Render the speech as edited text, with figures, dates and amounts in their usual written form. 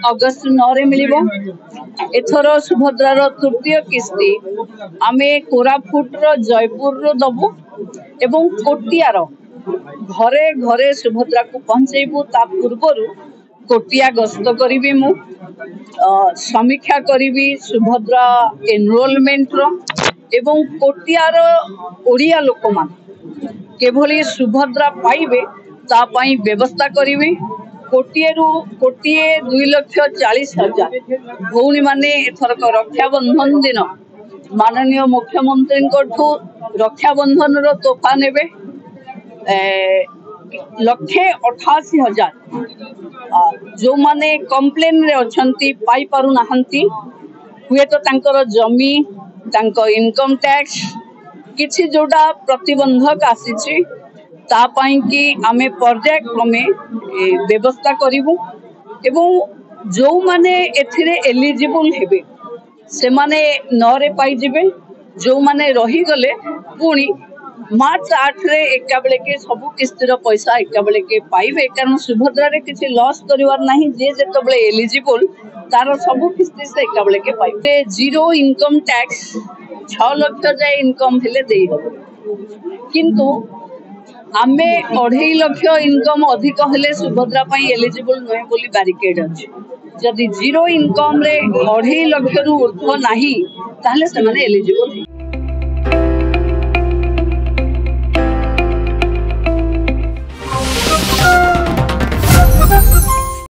August 9 मिलिबो। एथर सुभद्रार तृतीय किस्ती आमे कोरापुट जयपुर दबु एवं कोटियार घरे घरे सुभद्रा को पहुंचेबू। ता पूर्वर कोटिया गस्त करी मु समीक्षा करी सुभद्रा एनरोलमेंट एवं कोटियार ओडिया लोक मान केभली सुभद्रा पाइबे तापाई व्यवस्था करी। कोटिए 2,40,000 भौणी माने एथरक रक्षाबंधन दिन माननीय मुख्यमंत्री रक्षाबंधन रो तोहफा नेबे 1,88,000 जो माने कंप्लेन रे अछंती पाई पारु नाहंती हुए तो तांकर जमी तांको इनकम टैक्स किछि जोडा प्रतिबंधक आसीछि तापाई कि आमे पर्यायक्रमे व्यवस्था करिबु एवं जो माने एथिरे एलिजिबल हेबे से माने 9 रे पाई जिबे। जो माने रही गले पुणी मार्च 8 रे एका बेले के सब किस्तीर पैसा एका बेले के पाइबे कारण सुभद्रा रे किछि लॉस करिवार नाही। जे जेतो बेले एलिजिबल तार सब किस्ती से एका बेले के पाइबे। जीरो इनकम टैक्स 6 लाख जाय इनकम हेले देई दो किंतु आमे 2.5 लाख इनकम अधिक हेले सुभद्रा पाई एलिजिबल नहे बोली बैरिकेड अछि। जदि जीरो इनकम रे 2.5 लाख रु ऊर्ध्व नाही ताहले से माने एलिजिबल।